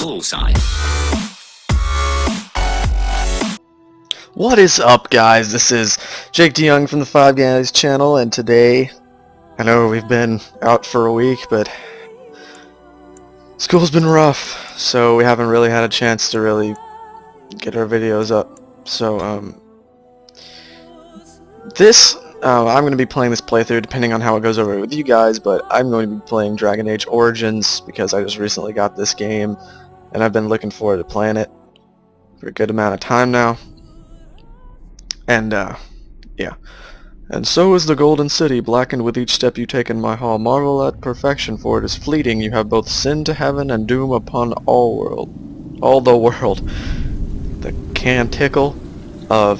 Bullseye. What is up, guys? This is Jake DeYoung from the Five Guys channel, and today, I know we've been out for a week, but school's been rough, so we haven't really had a chance to really get our videos up. So, I'm going to be playing this playthrough depending on how it goes over with you guys, but I'm going to be playing Dragon Age Origins because I just recently got this game, and I've been looking forward to playing it for a good amount of time now. And, yeah. And so is the Golden City, blackened with each step you take in my hall. Marvel at perfection, for it is fleeting. You have both sin to heaven and doom upon all the world. The canticle of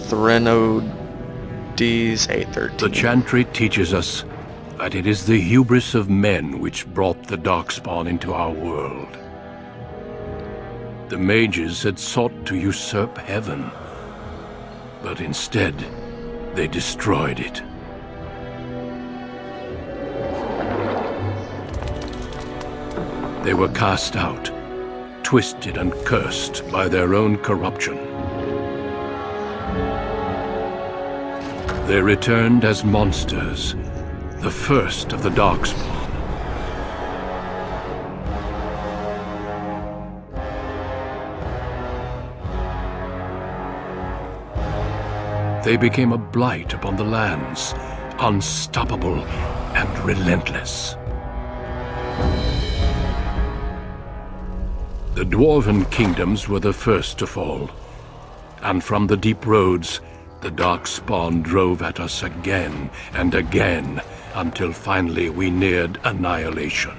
Threnodies 813. The Chantry teaches us that it is the hubris of men which brought the Darkspawn into our world. The mages had sought to usurp heaven, but instead, they destroyed it. They were cast out, twisted and cursed by their own corruption. They returned as monsters, the first of the Darkspawn. They became a blight upon the lands, unstoppable and relentless. The Dwarven kingdoms were the first to fall, and from the deep roads, the Darkspawn drove at us again and again, until finally we neared annihilation.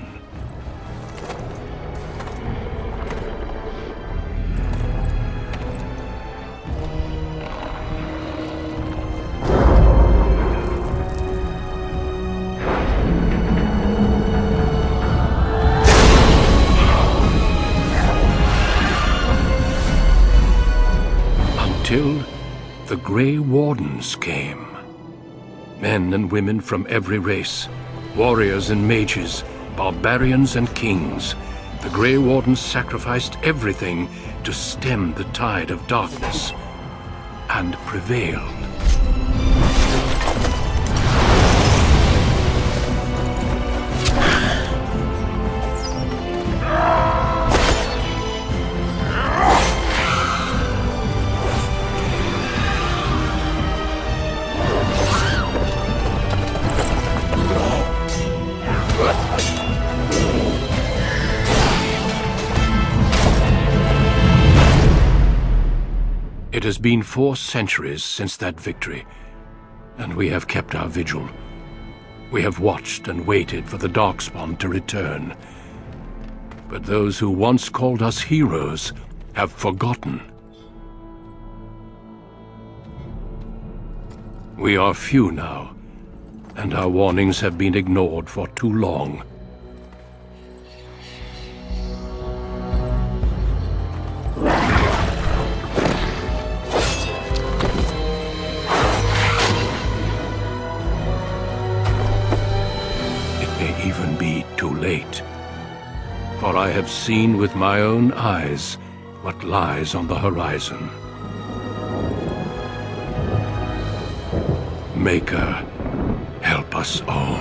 Until the Grey Wardens came. Men and women from every race, warriors and mages, barbarians and kings. The Grey Wardens sacrificed everything to stem the tide of darkness, and prevailed. It has been 4 centuries since that victory, and we have kept our vigil. We have watched and waited for the Darkspawn to return. But those who once called us heroes have forgotten. We are few now, and our warnings have been ignored for too long. Even be too late. For I have seen with my own eyes what lies on the horizon. Maker, help us all.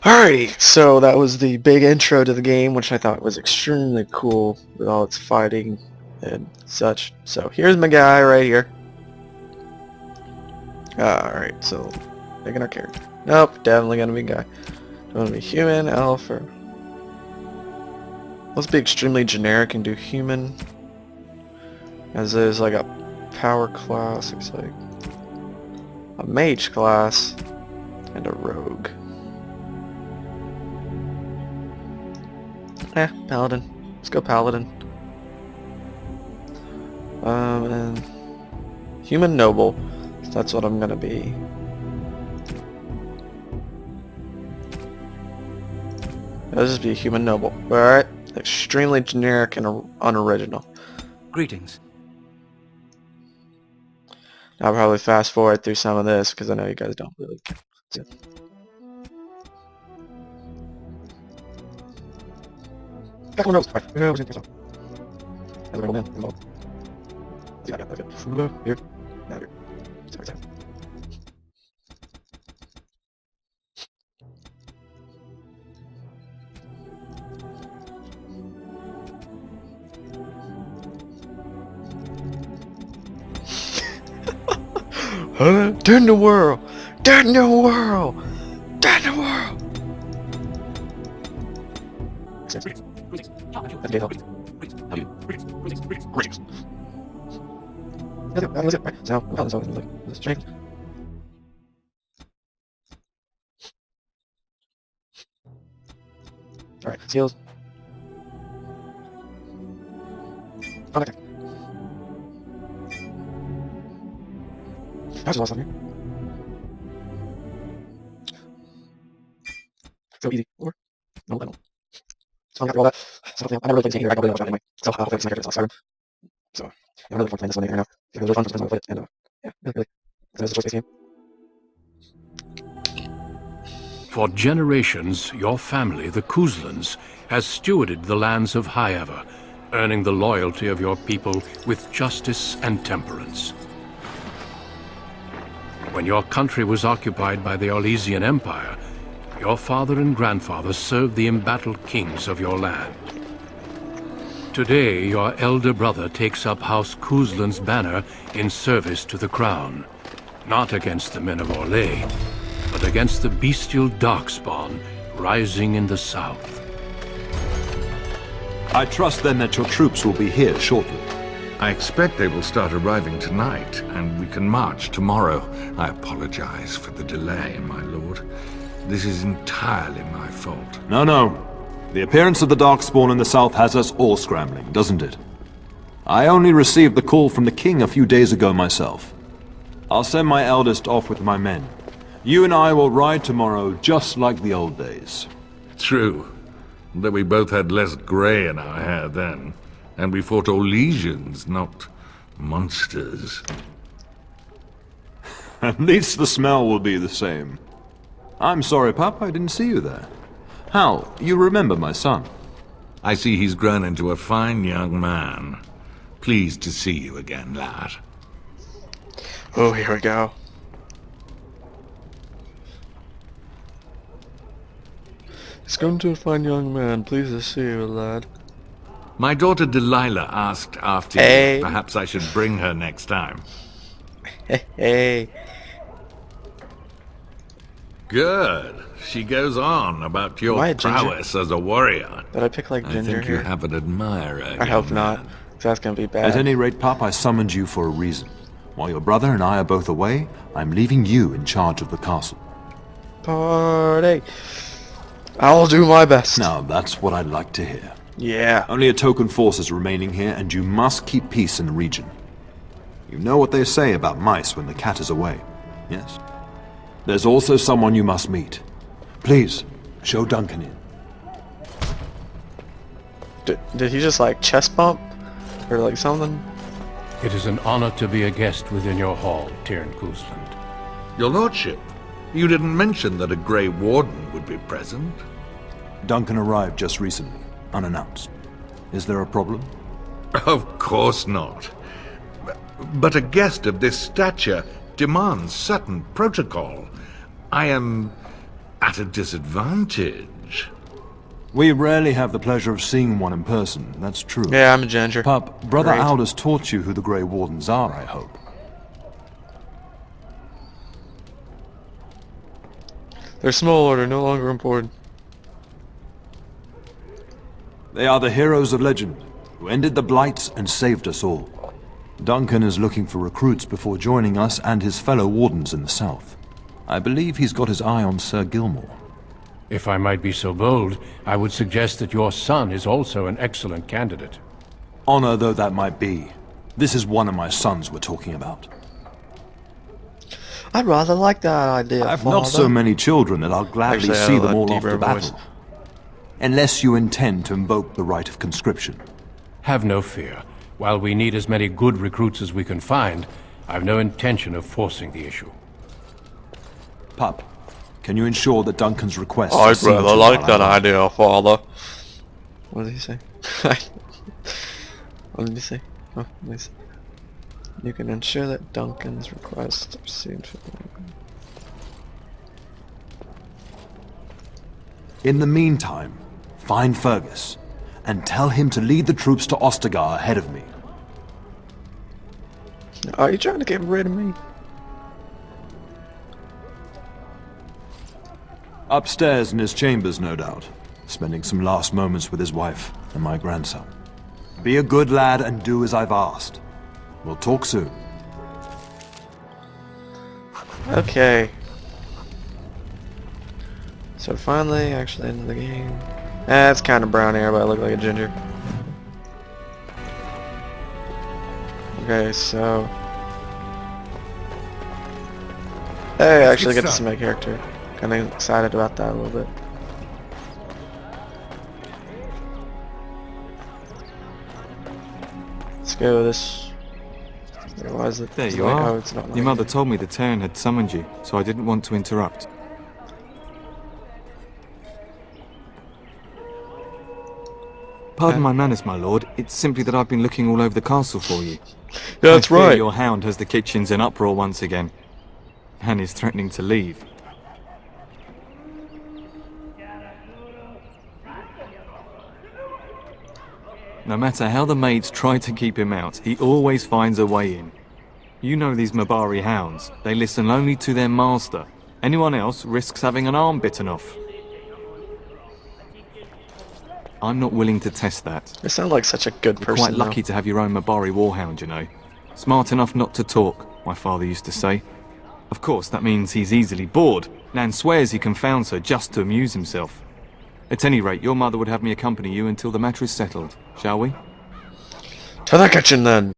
Alrighty, so that was the big intro to the game, which I thought was extremely cool with all its fighting and such. So here's my guy right here. Alright, so picking our character. Nope, definitely gonna be a guy. Do want to be human, elf, or... Let's be extremely generic and do human. As there's like a power class, looks like a mage class, and a rogue. Paladin. Let's go Paladin. And human noble. So that's what I'm gonna be. Let's just be a human noble. Alright? Extremely generic and unoriginal. Greetings. I'll probably fast forward through some of this because I know you guys don't really care. Back on the road. Right. Here. Now here. Sorry. Turn the world! Turn the world! Turn the world! Alright, seals. Okay. That's awesome here. So easy. Or no, I don't. So I got all that. So I never really played this game either. I don't really know much about it anyway. So I'll play some characters on Skyrim. So I'm really looking forward to playing this one right now. It's really fun. Sometimes I'll play it, and yeah, really. So it's a choice game. For generations, your family, the Kuzlans, has stewarded the lands of Highever, earning the loyalty of your people with justice and temperance. When your country was occupied by the Orlesian Empire, your father and grandfather served the embattled kings of your land. Today, your elder brother takes up House Kuzlan's banner in service to the crown, not against the men of Orlais, but against the bestial darkspawn rising in the south. I trust then that your troops will be here shortly. I expect they will start arriving tonight, and we can march tomorrow. I apologize for the delay, my lord. This is entirely my fault. No. The appearance of the Darkspawn in the south has us all scrambling, doesn't it? I only received the call from the king a few days ago myself. I'll send my eldest off with my men. You and I will ride tomorrow just like the old days. True, though we both had less grey in our hair then, and we fought Orlesians, not monsters. At least the smell will be the same. I'm sorry, Pup, I didn't see you there. Hal, you remember my son? I see he's grown into a fine young man. Pleased to see you again, lad. Oh, here we go. He's grown to a fine young man. Pleased to see you, lad. My daughter Delilah asked after Hey. you. Perhaps I should bring her next time. Hey. Good. She goes on about your Why, Ginger? prowess as a warrior. Did I pick like I Ginger think you here? have an admirer. I hope young not. man. 'Cause that's gonna be bad. At any rate, Pup, I summoned you for a reason. While your brother and I are both away, I'm leaving you in charge of the castle. Party. I'll do my best. Now, that's what I'd like to hear. Yeah. Only a token force is remaining here, and you must keep peace in the region. You know what they say about mice when the cat is away, yes? There's also someone you must meet. Please, show Duncan in. Did he just like chest bump? Or like something? It is an honor to be a guest within your hall, Tyrn Kuzland. Your lordship, you didn't mention that a Grey Warden would be present. Duncan arrived just recently, unannounced. Is there a problem? Of course not. But a guest of this stature demands certain protocol. I am at a disadvantage. We rarely have the pleasure of seeing one in person, that's true. Yeah, I'm a ginger. Pup, Brother Great. Aldous taught you who the Grey Wardens are, I hope. They're small order, no longer important. They are the heroes of legend, who ended the Blights and saved us all. Duncan is looking for recruits before joining us and his fellow Wardens in the south. I believe he's got his eye on Sir Gilmore. If I might be so bold, I would suggest that your son is also an excellent candidate. Honor though that might be, this is one of my sons we're talking about. I'd rather like that idea. I've not so many children that I'll gladly Actually, see I'll them let all off deeper to voice. battle. Unless you intend to invoke the right of conscription. Have no fear. While we need as many good recruits as we can find, I've no intention of forcing the issue. Pup, can you ensure that Duncan's request I'd is seen rather to like while I'm that gone? idea, Father. What did he say? What did he say? Oh, let me see. You can ensure that Duncan's requests are seen to. In the meantime, find Fergus, and tell him to lead the troops to Ostagar ahead of me. Are you trying to get rid of me? Upstairs in his chambers, no doubt, spending some last moments with his wife and my grandson. Be a good lad and do as I've asked. We'll talk soon. Okay. So finally, actually into the game. It's kind of brown hair, but I look like a ginger. Okay, so... Hey, I actually get to see my character. Kind of excited about that a little bit. Let's go this... Why is it? There is it you like, are. oh, it's not Your like mother it. told me the Terran had summoned you, so I didn't want to interrupt. Pardon my manners, my lord. It's simply that I've been looking all over the castle for you. That's I fear right. your hound has the kitchens in uproar once again, and is threatening to leave. No matter how the maids try to keep him out, he always finds a way in. You know these Mabari hounds. They listen only to their master. Anyone else risks having an arm bitten off. I'm not willing to test that. You sound like such a good You're person. quite lucky to have your own Mabari warhound, you know. Smart enough not to talk, my father used to say. Of course, that means he's easily bored. Nan swears he confounds her just to amuse himself. At any rate, your mother would have me accompany you until the matter is settled, shall we? To the kitchen then.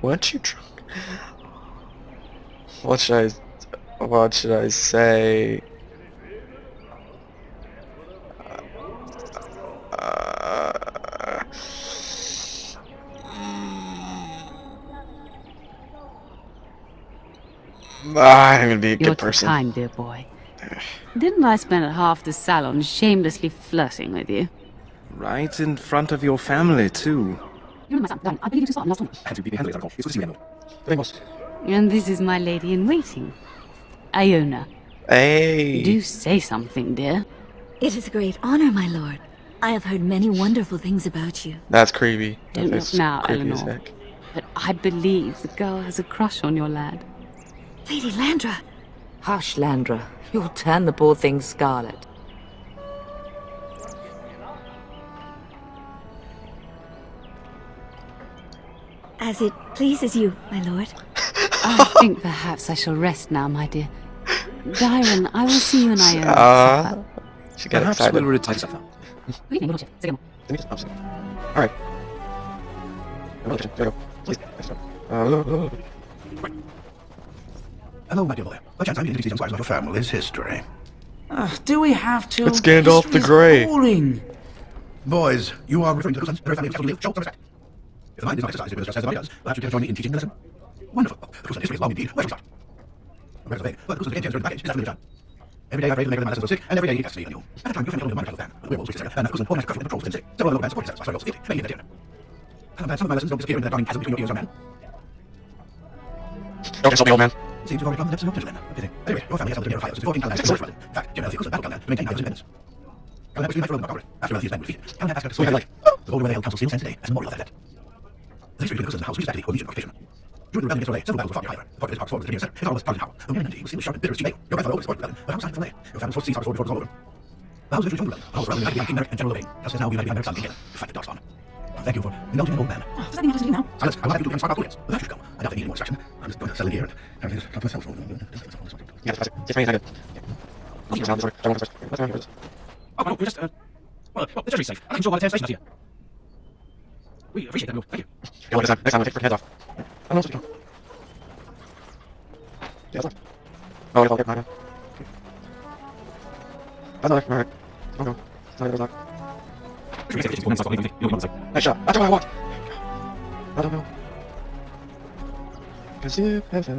Weren't you drunk? What should I say? I'm gonna be a You're good too person. kind, dear boy. Didn't I spend half the salon shamelessly flirting with you? Right in front of your family, too. And this is my lady in waiting, Iona. Hey. Do say something, dear. It is a great honor, my lord. I have heard many wonderful things about you. That's creepy. Don't That's look now, creepy as Eleanor. heck. But I believe the girl has a crush on your lad. Lady Landra. Hush, Landra. You'll turn the poor thing scarlet. As it pleases you, my lord. I think perhaps I shall rest now, my dear. Dyron, I will see you and Iona at supper. She got Perhaps excited. we'll retire. Alright. There we go. Please. Hello, my dear boy. Perchance I may introduce these young squires of your family's history. Do we have to? It's Gandalf the History is Grey. boring. Boys, you are referring to the sons, very family of live. Show some respect. If the mind is not exercised, just as the body does, perhaps you can join me in teaching the lesson. Wonderful. The Crusade history is long indeed. Where shall we start? Where's the vague? Well, the Crusade begins during the package. Is that really done? Every day I pray for the maker of my sick, and every day he casts me anew. At a time, your friend told me my title fan. The werewolves reach and the Crusade poor and patrols insane. Several other bands support themselves, sorry, also, may entertain. Some of my lessons don't disappear into that darning chasm between your ears, young man. Don't insult me, old man. It seems you've already gone the depths of your gentleman. Pity. Anyway, your family has held the fires since 14,000 years ago. In fact, General Theocles battled Galland to maintain Ireland's independence. Galland was united for Congress. After Elthi's men were defeated, Galland asked to sway life. The Golden Way held council still stands today as a memorial of that debt. The history between the Crusades and the House reaches back to the Orleans occupation. During the rebellion against Orleans, several battles were fought near Ivor. The part of this park was the center. His father was Parliament Howe. The enmity was seen with sharp and bitter as Gmail. Your grandfather always supported the rebellion, but Howe sided with Fillet. Your family was forced to cease our sword before it was all over. The House eventually joined the rebellion. Howe was surrounded by King Merrick and General Levane. Just as now we united behind Merrick's son, King Henry, to fight the Darkspawn. Thank you for indulging an old man. Does that mean I have to leave now? Silence! I will have you do against Spark Audience. But that should go. I doubt they need any more instruction. I'm just going to settle in here and everything is up myself. Yeah, that's it. Give me a second. Oh, no, we're just, well, the treasury's safe. I'm not even sure why the station is here. We appreciate that, Will. Thank you. Next time I'll take your head off. I don't know what's going on. Yeah, that's fine. Oh, I got it. That's not alright. Oh no. It's not a nice shot. That's what I want. I don't know. Cause you have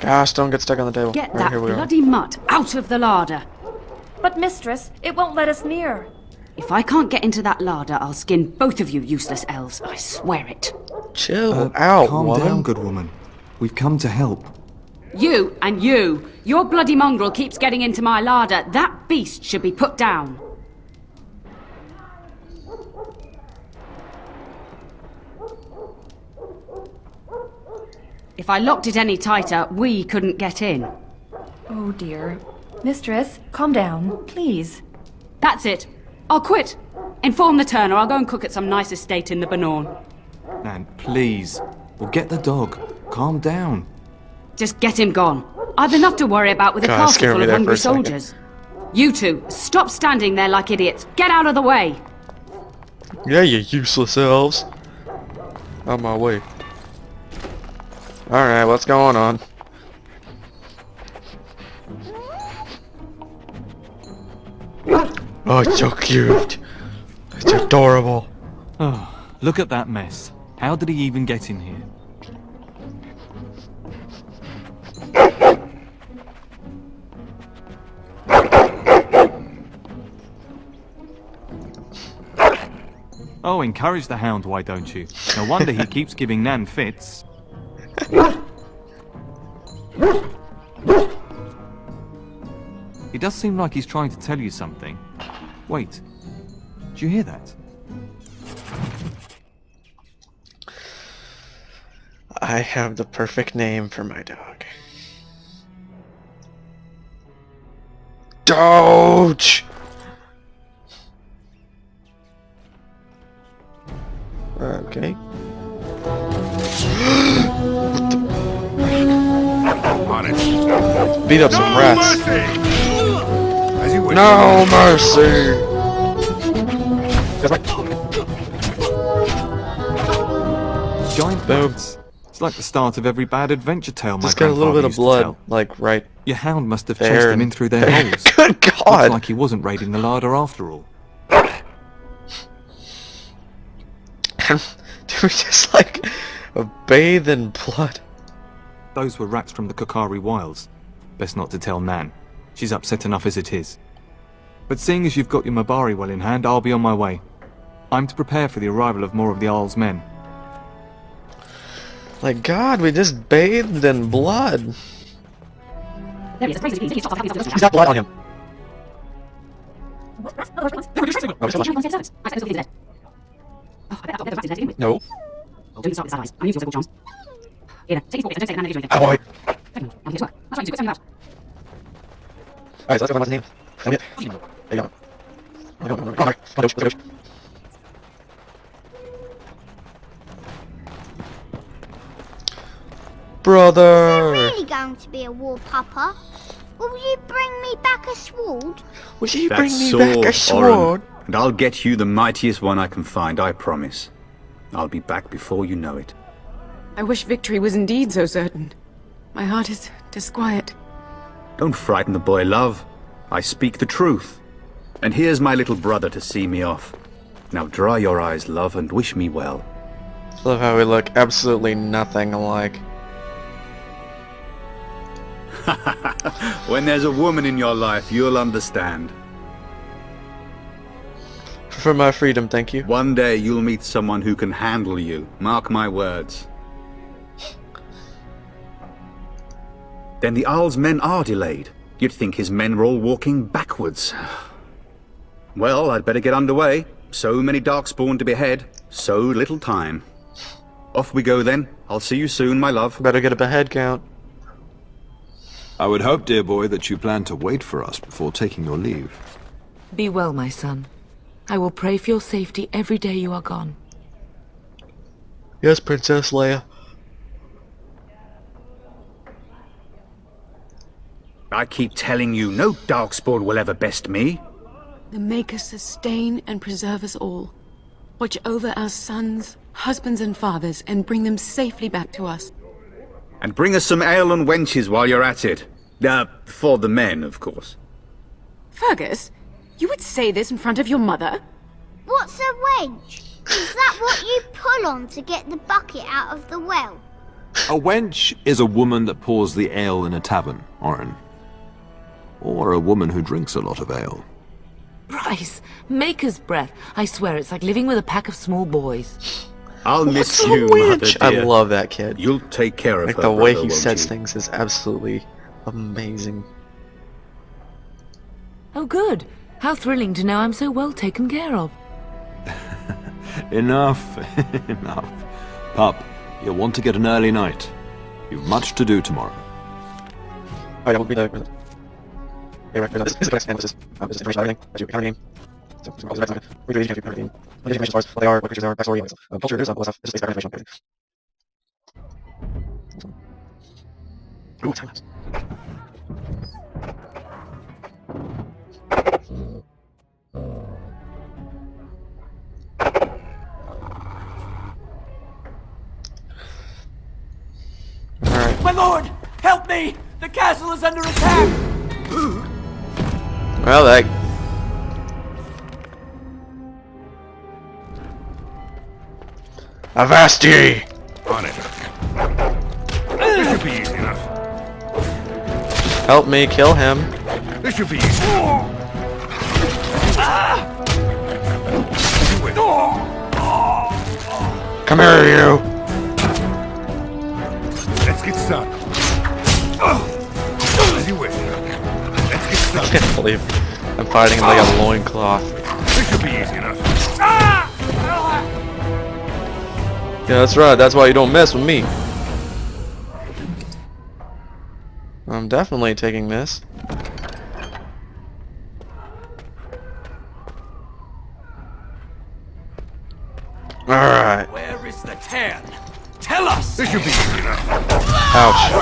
Gosh, don't get stuck on the table. Get Right, that here we are. bloody mutt out of the larder. But mistress, it won't let us near. If I can't get into that larder, I'll skin both of you useless elves. I swear it. Chill out, Calm woman. down, good woman. We've come to help. You and you. Your bloody mongrel keeps getting into my larder. That beast should be put down. If I locked it any tighter, we couldn't get in. Oh dear. Mistress, calm down, please. That's it. I'll quit. Inform the turner. I'll go and cook at some nice estate in the Banorn. Nan, please. We'll get the dog. Calm down. Just get him gone. I've enough to worry about with a God, castle scared full me of there for hungry a second. soldiers. You two, stop standing there like idiots. Get out of the way. Yeah, you useless elves. On my way. Alright, what's going on? Oh, it's so cute. It's adorable. Oh, look at that mess. How did he even get in here? Oh, encourage the hound, why don't you? No wonder he keeps giving Nan fits. He does seem like he's trying to tell you something. Wait, do you hear that? I have the perfect name for my dog. Doge! Okay. On it. Beat up some rats. Mercy! As you wish. No mercy! Giant bats. It's like the start of every bad adventure tale my Just got a little grandfather bit of used to blood, tell. like right Your hound must have there. chased them in and through their there. holes. Good Looks God! like he wasn't raiding the larder after all. Do we just like bathe in blood? Those were rats from the Kokari Wilds. Best not to tell Nan. She's upset enough as it is. But seeing as you've got your Mabari well in hand, I'll be on my way. I'm to prepare for the arrival of more of the Isle's men. Like God, we just bathed in blood. There he is. He's got blood on him. No. Don't you start with allies. I'm used to your charms. Here, take his fork. Don't say that man Oh boy. I'm here to work. That's right, you send me out. Alright, so let's go find what's his name. There you go. Alright, let's go. Brother! Really going to be a war, Papa? Will you bring me back a sword? Will you That bring me sword, back a sword? Oren, and I'll get you the mightiest one I can find, I promise. I'll be back before you know it. I wish victory was indeed so certain. My heart is disquiet. Don't frighten the boy, love. I speak the truth. And here's my little brother to see me off. Now dry your eyes, love, and wish me well. Love how we look absolutely nothing alike. When there's a woman in your life, you'll understand. For my freedom, thank you. One day you'll meet someone who can handle you. Mark my words. Then the Isle's men are delayed. You'd think his men were all walking backwards. Well, I'd better get underway. So many Darkspawn to behead, so little time. Off we go then. I'll see you soon, my love. Better get a behead count. I would hope, dear boy, that you plan to wait for us before taking your leave. Be well, my son. I will pray for your safety every day you are gone. Yes, Princess Leia. I keep telling you, no Darkspawn will ever best me. The Maker sustain and preserve us all. Watch over our sons, husbands and fathers, and bring them safely back to us. And bring us some ale and wenches while you're at it. For the men, of course. Fergus, you would say this in front of your mother? What's a wench? Is that what you pull on to get the bucket out of the well? A wench is a woman that pours the ale in a tavern, Oren. Or a woman who drinks a lot of ale. Bryce, maker's breath. I swear it's like living with a pack of small boys. I'll miss What's a you, wench? Mother dear. I love that kid. You'll take care of like her, the way brother, he won't says you? things is absolutely amazing. Oh good. How thrilling to know I'm so well taken care of. Enough, enough. Pup, you'll want to get an early night. You've much to do tomorrow. Alright, we'll be the... This is the this is information everything that you have name. So, we do each country everything. Information as far as what they are, what creatures they are, backstory, culture, news, all stuff. Just basic information on everything. Ooh, time lapse. My lord! Help me! The castle is under attack! Well, that... Avasti! On it. This should be easy enough. Help me kill him. This should be easy enough. Come here, you! Let's get started. As you wish. Let's get I started. can't believe I'm fighting him like a loincloth. This should be easy enough. Yeah, that's right. That's why you don't mess with me. I'm definitely taking this. Alright. Where is the tan? Tell us! This should be easy enough. Ouch.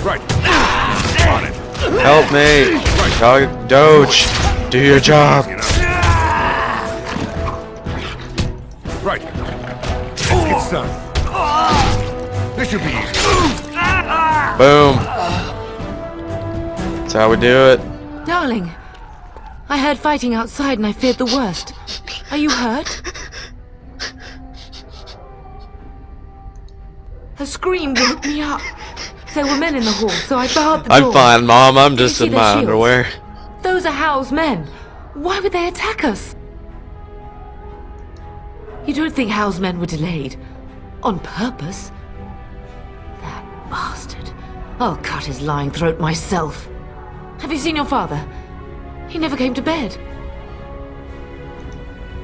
Right. On it. Help me! Doge! Do your job! Right. Let's get started. This should be easy. Boom! That's how we do it. Darling, I heard fighting outside and I feared the worst. Are you hurt? Her scream woke me up. There were men in the hall, so I barred the door. I'm fine, Mom. I'm just see in their my shields? underwear. Those are Hal's men. Why would they attack us? You don't think Hal's men were delayed? On purpose? That bastard. I'll cut his lying throat myself. Have you seen your father? He never came to bed.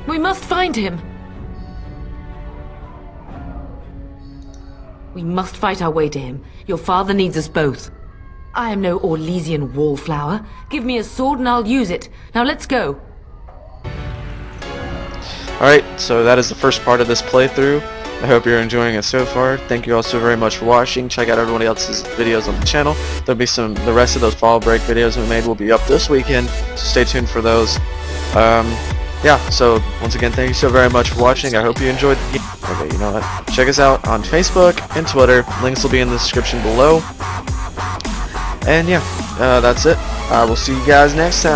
We must find him. We must fight our way to him. Your father needs us both. I am no Orlesian wallflower. Give me a sword and I'll use it. Now let's go. Alright, so that is the first part of this playthrough. I hope you're enjoying it so far. Thank you all so very much for watching. Check out everybody else's videos on the channel. There'll be the rest of those fall break videos we made will be up this weekend, so stay tuned for those. Yeah, so once again, thank you so very much for watching. I hope you enjoyed the game. Okay, you know what? Check us out on Facebook and Twitter. Links will be in the description below. And yeah, that's it. I will see you guys next time.